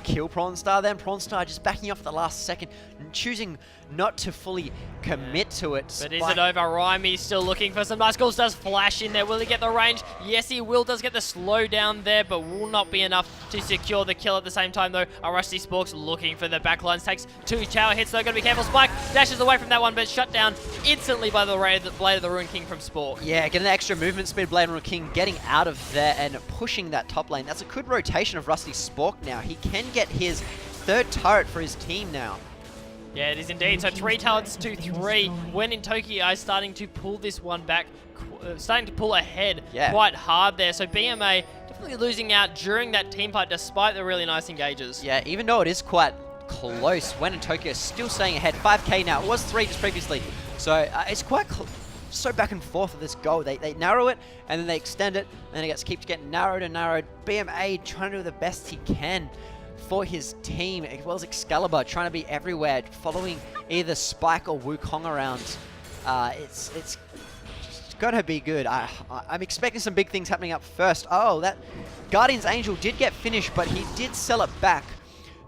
Speaker 2: kill Prawnstar then. Prawnstar just backing off the last second, choosing not to fully commit to it.
Speaker 1: But is it over? Rhyme's still looking for some nice goals. Does flash in there. Will he get the range? Yes, he will. Does get the slow down there, but will not be enough to secure the kill at the same time, though. A Rusty Spork's looking for the backlines. Takes 2 tower hits, though. Got to be careful. Spike dashes away from that one, but shut down instantly by the Blade of the Ruin King from Spork.
Speaker 2: Yeah, getting an extra movement speed. Blade of the Ruin King getting out of there and pushing that top lane. That's a good rotation of Rusty Spork now. He can get his 3rd turret for his team now.
Speaker 1: Yeah, it is indeed. So 3 talents to 3. When in Tokyo is starting to pull this one back, starting to pull ahead quite hard there. So BMA definitely losing out during that team fight despite the really nice engages.
Speaker 2: Yeah, even though it is quite close, when in Tokyo still staying ahead. 5k now. It was 3 just previously. So it's quite so back and forth with this goal. They narrow it and then they extend it, and then it keeps getting narrowed and narrowed. BMA trying to do the best he can for his team, as well as Excalibur trying to be everywhere, following either Spike or Wukong around. It's gonna be good. I'm expecting some big things happening up first. Oh, that Guardian's Angel did get finished, but he did sell it back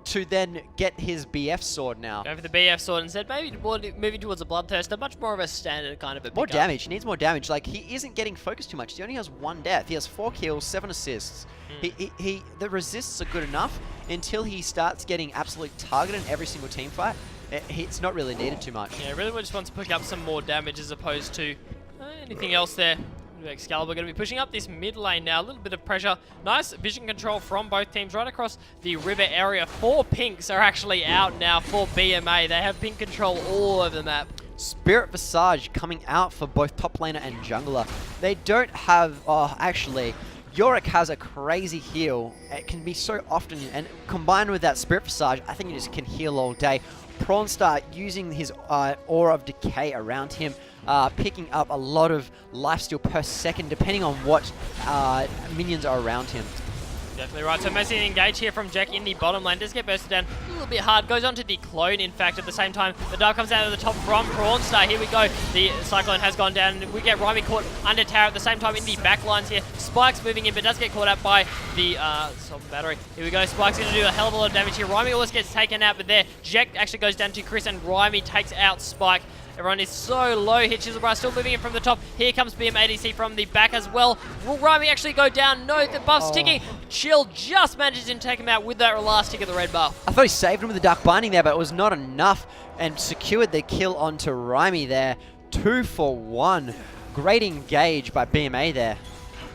Speaker 2: to then get his BF sword now.
Speaker 1: Go for the BF sword instead. Maybe moving towards a Bloodthirster, much more of a standard kind of a
Speaker 2: more damage. He needs more damage. Like, he isn't getting focused too much. He only has 1 death. He has 4 kills, 7 assists. The resists are good enough until he starts getting absolutely targeted in every single team fight. It's not really needed too much.
Speaker 1: Yeah, really just wants to pick up some more damage as opposed to anything else there. Excalibur going to be pushing up this mid lane now. A little bit of pressure. Nice vision control from both teams right across the river area. 4 pinks are actually out now for BMA. They have pink control all over the map.
Speaker 2: Spirit Visage coming out for both top laner and jungler. They don't have... Oh, actually, Yorick has a crazy heal. It can be so often, and combined with that Spirit Visage, I think you just can heal all day. Prawnstar using his Aura of Decay around him, picking up a lot of lifesteal per second, depending on what minions are around him.
Speaker 1: Definitely right. So messy engage here from Jack in the bottom lane. Does get bursted down a little bit hard. Goes on to the clone, in fact, at the same time. The dive comes out of the top from Prawnstar. Here we go. The Cyclone has gone down. We get Rhyme caught under tower at the same time in the back lines here. Spike's moving in, but does get caught out by the battery. Here we go. Spike's going to do a hell of a lot of damage here. Rhyme always gets taken out, but there, Jack actually goes down to Chris, and Rhyme takes out Spike. Everyone is so low here. Chiselbra still moving in from the top. Here comes BMADC from the back as well. Will Rhymi actually go down? No, the buff's ticking. Chill just manages to take him out with that last tick of the red buff.
Speaker 2: I thought he saved him with the Dark Binding there, but it was not enough, and secured the kill onto Rhymi there. 2 for 1. Great engage by BMA there.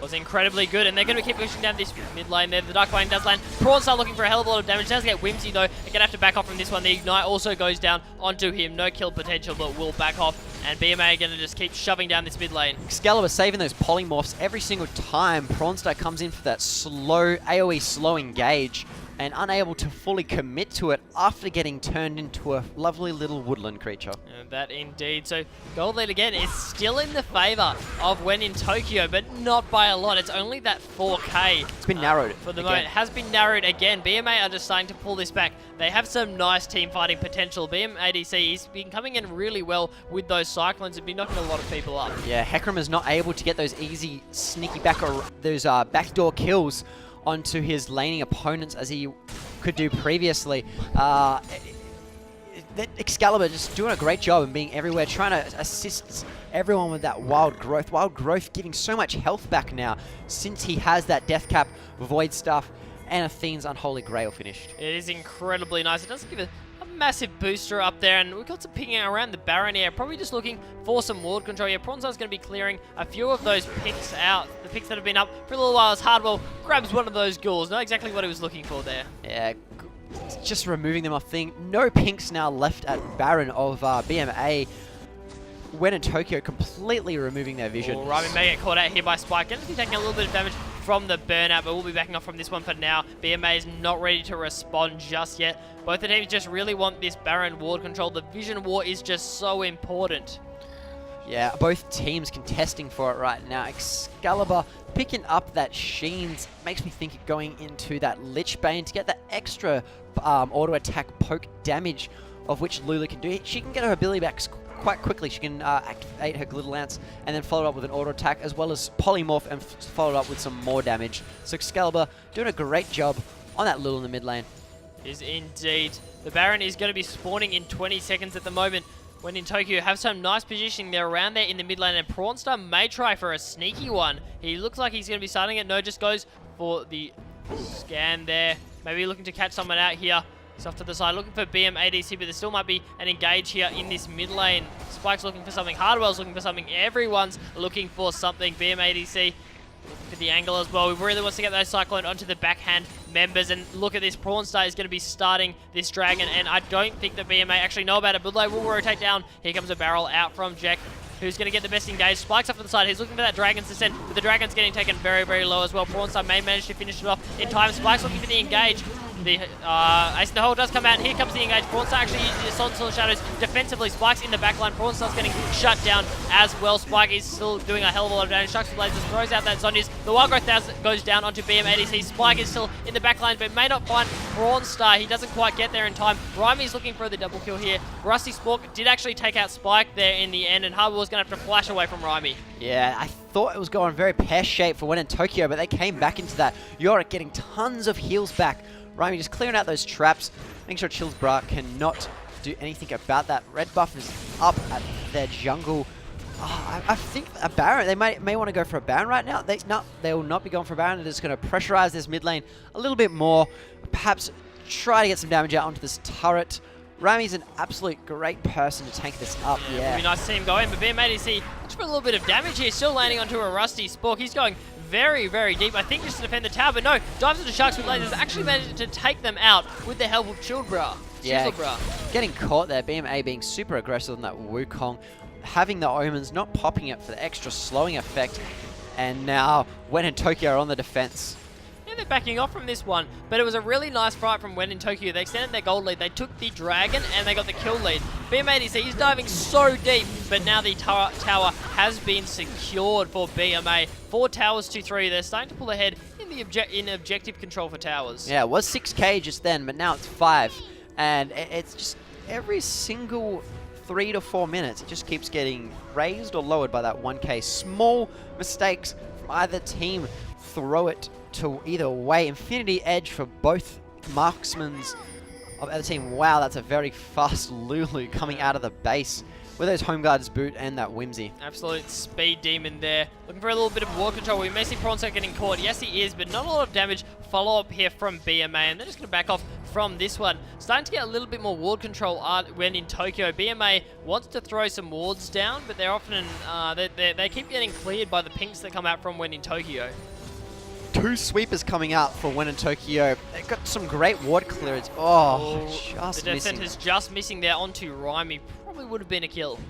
Speaker 1: Was incredibly good, and they're going to keep pushing down this mid lane there. The Dark Binding does land. Prawnstar looking for a hell of a lot of damage. Does get Whimsy though. They're going to have to back off from this one. The Ignite also goes down onto him. No kill potential, but will back off. And BMA are going to just keep shoving down this mid lane.
Speaker 2: Excalibur saving those polymorphs every single time Prawnstar comes in for that slow AoE slow engage, and unable to fully commit to it after getting turned into a lovely little woodland creature.
Speaker 1: That indeed. So gold lead again is still in the favor of when in Tokyo, but not by a lot. It's only that 4k.
Speaker 2: It's been narrowed
Speaker 1: for the moment. It has been narrowed again. BMA are just starting to pull this back. They have some nice team fighting potential. BMADC has been coming in really well with those Cyclones and been knocking a lot of people up.
Speaker 2: Yeah, Hecarim is not able to get those easy sneaky backdoor kills onto his laning opponents as he could do previously. Excalibur just doing a great job and being everywhere, trying to assist everyone with that Wild Growth. Wild Growth giving so much health back now since he has that Death Cap, Void Stuff, and Athene's Unholy Grail finished.
Speaker 1: It is incredibly nice. It does give a massive booster up there, and we've got some pinging around the Baron here. Probably just looking for some ward control here. Prawnstar's going to be clearing a few of those picks out. The picks that have been up for a little while as Hardwell grabs one of those ghouls. Not exactly what he was looking for there.
Speaker 2: Yeah, just removing them off thing. No pinks now left at Baron of BMA. When in Tokyo, completely removing their vision.
Speaker 1: Rhymi may get caught out here by Spike. Going to be taking a little bit of damage from the burnout, but we'll be backing off from this one for now. BMA is not ready to respond just yet. Both the teams just really want this Baron ward control. The vision war is just so important.
Speaker 2: Yeah, both teams contesting for it right now. Excalibur picking up that Sheens makes me think going into that Lich Bane to get that extra auto attack poke damage of which Lulu can do. She can get her ability back quite quickly. She can activate her Glitter Lance and then follow it up with an auto attack, as well as polymorph and follow it up with some more damage. So Excalibur doing a great job on that Lulu in the mid lane.
Speaker 1: Is indeed. The Baron is going to be spawning in 20 seconds at the moment. When in Tokyo, have some nice positioning there around there in the mid lane, and Prawnstar may try for a sneaky one. He looks like he's going to be starting it. No, just goes for the scan there. Maybe looking to catch someone out here. He's off to the side, looking for BMADC, but there still might be an engage here in this mid lane. Spike's looking for something. Hardwell's looking for something. Everyone's looking for something. BMADC for the angle as well. We really wants to get those Cyclone onto the backhand members, and look at this. Prawnstar is going to be starting this dragon, and I don't think that BMA actually know about it. Budlay will rotate down. Here comes a barrel out from Jack, who's going to get the best engage. Spike's up to the side. He's looking for that Dragon's Descent, but the Dragon's getting taken very, very low as well. Prawnstar may manage to finish it off in time. Spike's looking for the engage. The Ace in the Hole does come out, and here comes the engage. Prawnstar actually using the Sword of Shadows defensively. Spike's in the backline. Prawnstar's getting shut down as well. Spike is still doing a hell of a lot of damage. Shucks with lasers, throws out that Zhonya's. The Wild Growth goes down onto BMADC. Spike is still in the backline, but may not find Prawnstar. He doesn't quite get there in time. Rhymi's looking for the double kill here. Rusty Spork did actually take out Spike there in the end, and Hardwell's going to have to flash away from Rhymi.
Speaker 2: Yeah, I thought it was going very pear-shaped for when in Tokyo, but they came back into that. Yorick getting tons of heals back. Rhymi just clearing out those traps, making sure Chillsbra cannot do anything about that. Red buff is up at their jungle. I think a Baron, they may want to go for a Baron right now. They will not be going for a Baron. They're just going to pressurize this mid lane a little bit more. Perhaps try to get some damage out onto this turret. Rhymi's an absolute great person to tank this up. Yeah.
Speaker 1: It'd be nice to see him go in, but BMADC looks for a little bit of damage here. Still landing onto a Rusty Spork. He's going very, very deep. I think just to defend the tower, but no. Dives into Sharks with lasers. Actually managed to take them out with the help of Chillsbra.
Speaker 2: Yeah, getting caught there. BMA being super aggressive on that Wukong. Having the Omens, not popping it for the extra slowing effect. And now, When in Tokyo are on the defense.
Speaker 1: Yeah, they're backing off from this one, but it was a really nice fight from When in Tokyo. They extended their gold lead, they took the dragon, and they got the kill lead. BMADC, he's diving so deep, but now the tower has been secured for BMA. 4 towers to 3. They're starting to pull ahead in objective control for towers.
Speaker 2: Yeah, it was 6k just then, but now it's 5. And it's just every single 3 to 4 minutes, it just keeps getting raised or lowered by that 1k. Small mistakes from either team throw it to either way. Infinity Edge for both marksmans of the other team. Wow, that's a very fast Lulu coming out of the base. with those Home Guards boot and that Whimsy.
Speaker 1: Absolute speed demon there. Looking for a little bit of ward control. We may see Prawnstone getting caught. Yes, he is, but not a lot of damage. Follow up here from BMA, and they're just going to back off from this one. Starting to get a little bit more ward control when in Toyko. BMA wants to throw some wards down, but they're often they keep getting cleared by the pinks that come out from when in Tokyo.
Speaker 2: 2 sweepers coming out for When in Tokyo. They've got some great ward clearance. Oh, just
Speaker 1: the
Speaker 2: missing.
Speaker 1: Descent is just missing there onto Rhyme. Probably would have been a kill.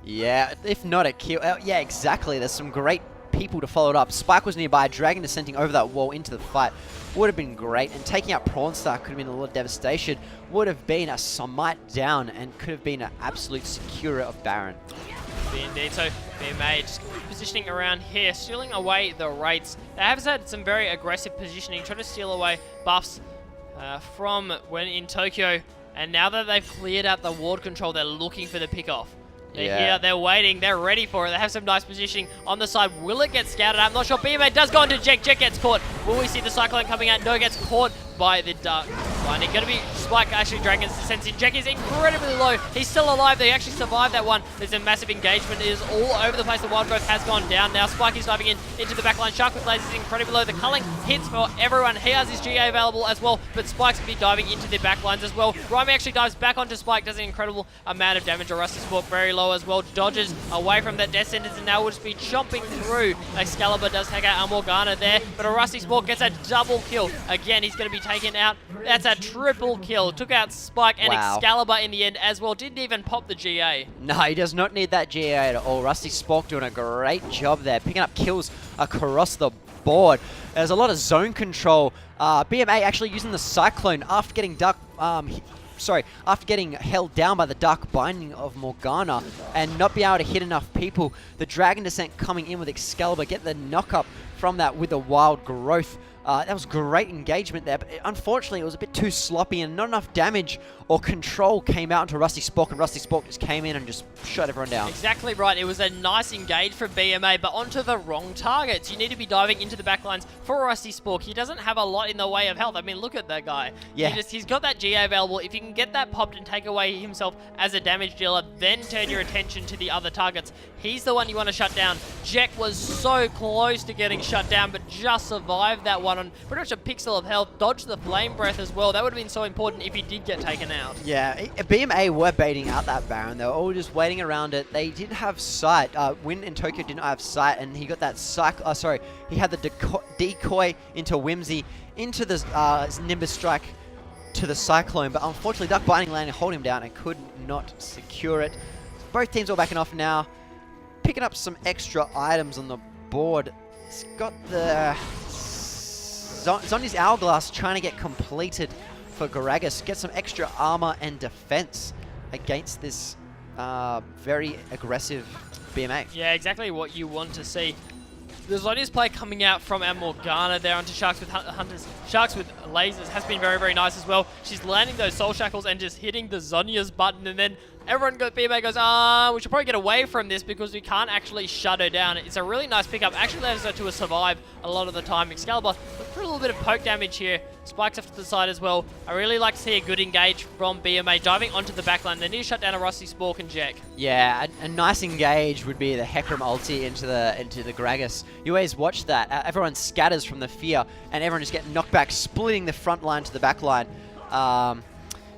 Speaker 2: Yeah, if not a kill. Yeah, exactly. There's some great people to follow it up. Spike was nearby, Dragon descending over that wall into the fight. Would have been great, and taking out Prawnstar could have been a lot of devastation. Would have been a Smite down, and could have been an absolute securer of Baron.
Speaker 1: Indeed, so BMA just positioning around here, stealing away the Wraiths. They have had some very aggressive positioning, trying to steal away buffs from when in Tokyo, and now that they've cleared out the ward control, they're looking for the pick-off. They're here, they're waiting, they're ready for it. They have some nice positioning on the side. Will it get scouted? I'm not sure. BMA does go into Jack. Jack gets caught. Will we see the Cyclone coming out? No, gets caught by the Dark Lightning. Going to be Spike, actually, Dragon's Sensing. Jack is incredibly low. He's still alive. They actually survived that one. There's a massive engagement. It is all over the place. The Wild Growth has gone down. Now Spike is diving into the backline. Shark with lasers is incredibly low. The culling hits for everyone. He has his GA available as well, but Spike's going to be diving into the backlines as well. Rhyme actually dives back onto Spike, does an incredible amount of damage. A Rusty Sport very low as well. Dodges away from that Death Sentence, and now will just be chomping through. Excalibur does take out Morgana there, but a Rusty Sport gets a double kill. Again, he's going to be taken out. That's a triple kill. Took out Spike and Excalibur in the end as well. Didn't even pop the GA.
Speaker 2: No, he does not need that GA at all. Rusty Spock doing a great job there, picking up kills across the board. There's a lot of zone control. BMA actually using the Cyclone after getting after getting held down by the Dark Binding of Morgana and not be able to hit enough people. The Dragon Descent coming in with Excalibur, get the knock up from that with the Wild Growth. That was great engagement there, but unfortunately it was a bit too sloppy and not enough damage or control came out into Rusty Spock, and Rusty Spock just came in and just shut everyone down.
Speaker 1: Exactly right. It was a nice engage from BMA, but onto the wrong targets. You need to be diving into the backlines for Rusty Spock. He doesn't have a lot in the way of health. I mean, look at that guy.
Speaker 2: Yeah.
Speaker 1: He's got that GA available. If you can get that popped and take away himself as a damage dealer, then turn your attention to the other targets. He's the one you want to shut down. Jack was so close to getting shut down, but just survived that one on pretty much a pixel of health. Dodged the Flame Breath as well. That would have been so important if he did get taken out.
Speaker 2: Yeah, BMA were baiting out that Baron. They were all just waiting around it. They did have sight. Win in Tokyo did not have sight, and he got that he had the decoy into Whimsy, into the Nimbus Strike to the Cyclone, but unfortunately Dark Binding landed, hold him down, and could not secure it. Both teams are backing off now, picking up some extra items on the board. It's got the Zonya's Hourglass trying to get completed for Garagas. Get some extra armor and defense against this very aggressive BMA.
Speaker 1: Yeah, exactly what you want to see. The Zonya's play coming out from our Morgana there onto Sharks with Hunters. Sharks with lasers has been very, very nice as well. She's landing those Soul Shackles and just hitting the Zonya's button, and then everyone BMA goes, we should probably get away from this because we can't actually shut her down. It's a really nice pickup. Actually allows her to survive a lot of the time. Excalibur, for a little bit of poke damage here. Spikes off to the side as well. I really like to see a good engage from BMA diving onto the backline. They need to shut down a Rusty Spork and Jack.
Speaker 2: Yeah, a nice engage would be the Hecarim ulti into the Gragas. You always watch that. Everyone scatters from the fear, and everyone just get knocked back, splitting the front line to the back line.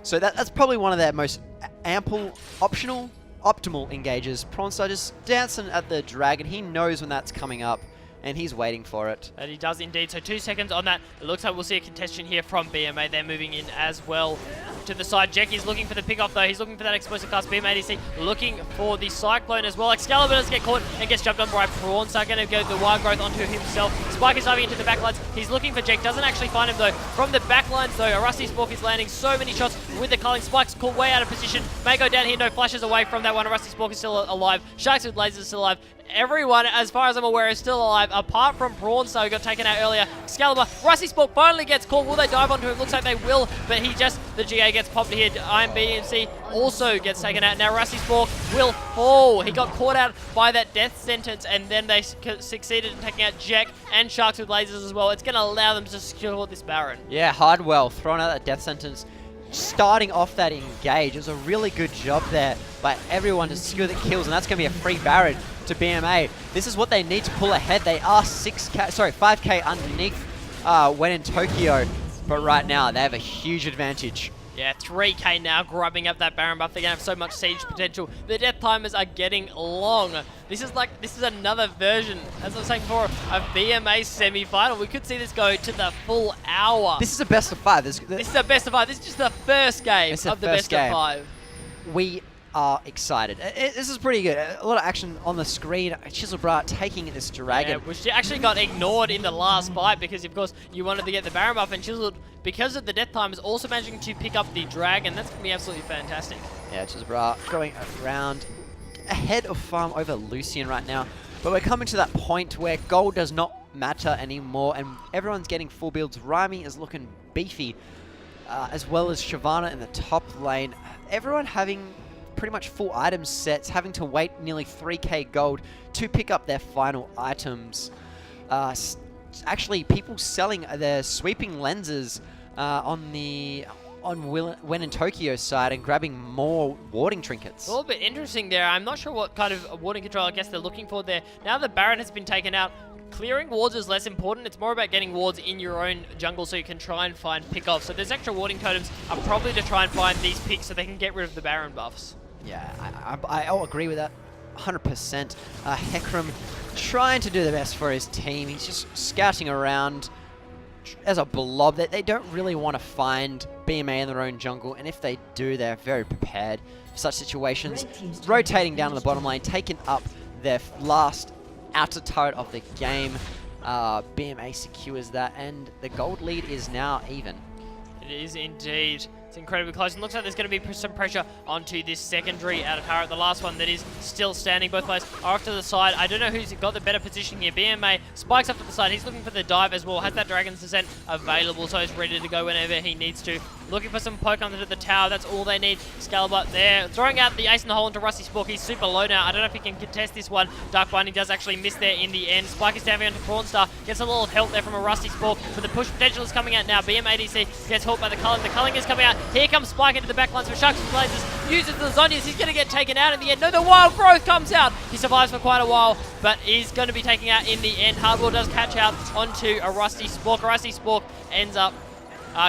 Speaker 2: So that's probably one of their most ample, optimal engages. Prawnstar just dancing at the Dragon. He knows when that's coming up, and he's waiting for it.
Speaker 1: And he does indeed. So 2 seconds on that. It looks like we'll see a contestation here from BMA. They're moving in as well to the side. Jackie's looking for the pick-off, though. He's looking for that explosive cast. BMA DC looking for the Cyclone as well. Excalibur does get caught and gets jumped on by Prawnstar. Going to go the Wild Growth onto himself. Spike is diving into the backlines. He's looking for Jack. Doesn't actually find him, though. From the backlines, though, a Rusty Spork is landing so many shots with the culling. Spike's caught way out of position. May go down here. No flashes away from that one. A Rusty Spork is still alive. Sharks with lasers is still alive. Everyone, as far as I'm aware, is still alive, apart from Prawnstar, who got taken out earlier. Excalibur, Rusty Spork finally gets caught. Will they dive onto him? Looks like they will, but the GA gets popped here. IMBMC also gets taken out. Now Rusty Spork will fall. He got caught out by that death sentence, and then they succeeded in taking out Jack and Sharks with lasers as well. It's going to allow them to secure this Baron.
Speaker 2: Yeah, Hardwell throwing out that death sentence. starting off that engage. It was a really good job there by everyone to secure the kills, and that's going to be a free Baron to BMA. This is what they need to pull ahead. They are 5k underneath when in Tokyo, but right now they have a huge advantage.
Speaker 1: Yeah, 3k now, grubbing up that Baron buff. They're going to have so much siege potential. The death timers are getting long. This is another version, as I was saying before, of BMA's semi-final. We could see this go to the full hour.
Speaker 2: This is a best of 5.
Speaker 1: This is a best of 5. This is just the first game of the best of 5.
Speaker 2: We are excited. This is pretty good. A lot of action on the screen. Chiselbra taking this dragon.
Speaker 1: Yeah, which actually got ignored in the last fight because, of course, you wanted to get the Baron buff, and Chiseled, because of the death time, is also managing to pick up the dragon. That's going to be absolutely fantastic.
Speaker 2: Yeah, Chiselbra going around ahead of farm over Lucian right now. But we're coming to that point where gold does not matter anymore, and everyone's getting full builds. Raimi is looking beefy, as well as Shyvana in the top lane. Everyone having pretty much full item sets, having to wait nearly 3k gold to pick up their final items. Actually, people selling their sweeping lenses on When in Tokyo side and grabbing more warding trinkets.
Speaker 1: A little bit interesting there. I'm not sure what kind of warding control I guess they're looking for there. Now the Baron has been taken out, clearing wards is less important. It's more about getting wards in your own jungle so you can try and find pick-offs. So those extra warding totems are probably to try and find these picks so they can get rid of the Baron buffs.
Speaker 2: Yeah, I'll agree with that 100%. Hecarim trying to do the best for his team. He's just scouting around as a blob. They don't really want to find BMA in their own jungle, and if they do, they're very prepared for such situations. Rotating down to the bottom lane, taking up their last outer turret of the game. BMA secures that, and the gold lead is now even.
Speaker 1: It is indeed. It's incredibly close. It looks like there's going to be some pressure onto this secondary outer turret. The last one that is still standing. Both players are off to the side. I don't know who's got the better position here. BMA spikes up to the side. He's looking for the dive as well. Has that Dragon's Descent available, so he's ready to go whenever he needs to. Looking for some poke under the tower. That's all they need. Excalibur there. Throwing out the ace in the hole into Rusty Spork. He's super low now. I don't know if he can contest this one. Dark Binding does actually miss there in the end. Spike is down onto Prawnstar. Gets a little help there from a Rusty Spork. But the push potential is coming out now. BMADC gets helped by the culling. The culling is coming out. Here comes Spike into the backlines for Sharks and Blazers. Uses the Zonias. He's going to get taken out in the end. No, the Wild Growth comes out. He survives for quite a while, but is going to be taken out in the end. Hardware does catch out onto a Rusty Spork. A Rusty Spork ends up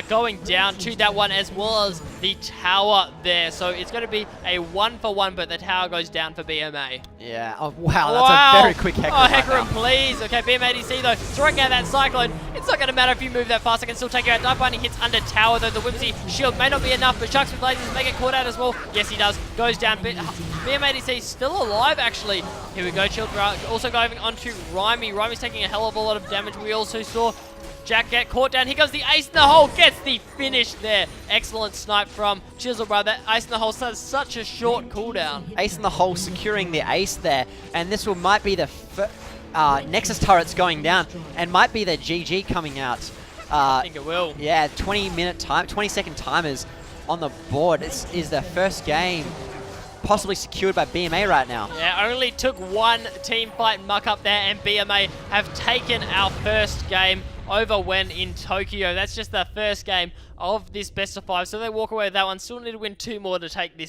Speaker 1: going down to that one, as well as the tower there. So it's going to be a 1-for-1, but the tower goes down for BMA.
Speaker 2: Yeah, oh, wow, that's a very quick Hecarim.
Speaker 1: Oh, Hecarim, please. Okay, BMADC, though, throwing out that Cyclone. It's not going to matter if you move that fast. I can still take you out. Dark Binding hits under tower, though. The Whimsy shield may not be enough, but Sharks with Blazers may get caught out as well. Yes, he does. Goes down. BMADC still alive, actually. Here we go. Shield also going on to Raimi. Raimi's taking a hell of a lot of damage. We also saw Jack get caught down. Here goes the ace in the hole. Gets the finish there. Excellent snipe from Chiselbra. That ace in the hole has such a short cooldown.
Speaker 2: Ace in the hole securing the ace there. And this might be the Nexus turrets going down. And might be the GG coming out.
Speaker 1: I think it will.
Speaker 2: Yeah, 20-second timers on the board. This is the first game possibly secured by BMA right now.
Speaker 1: Yeah, only took one team fight and muck up there, and BMA have taken our first game over when in Tokyo. That's just the first game of this best of 5, so they walk away with that one. Still need to win 2 more to take the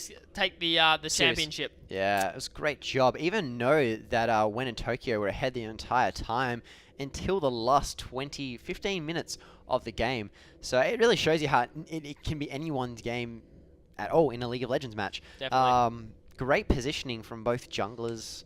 Speaker 1: championship.
Speaker 2: Yeah, it was a great job. Even know that when in Tokyo we're ahead the entire time until the last 15 minutes of the game. So it really shows you how it can be anyone's game at all in a League of Legends match.
Speaker 1: Definitely.
Speaker 2: Great positioning from both junglers.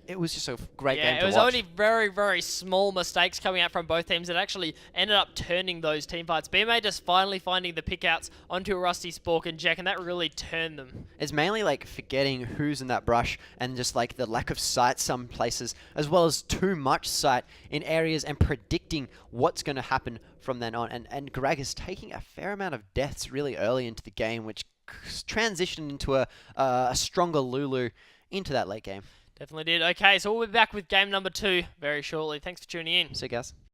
Speaker 2: It was just a great game to watch.
Speaker 1: Yeah, it was only very, very small mistakes coming out from both teams that actually ended up turning those team fights. BMA just finally finding the pickouts onto Rusty Spork and Jack, and that really turned them.
Speaker 2: It's mainly like forgetting who's in that brush and just like the lack of sight some places, as well as too much sight in areas, and predicting what's going to happen from then on. And Greg is taking a fair amount of deaths really early into the game, which transitioned into a stronger Lulu into that late game.
Speaker 1: Definitely did. Okay, so we'll be back with game number 2 very shortly. Thanks for tuning in.
Speaker 2: See you guys.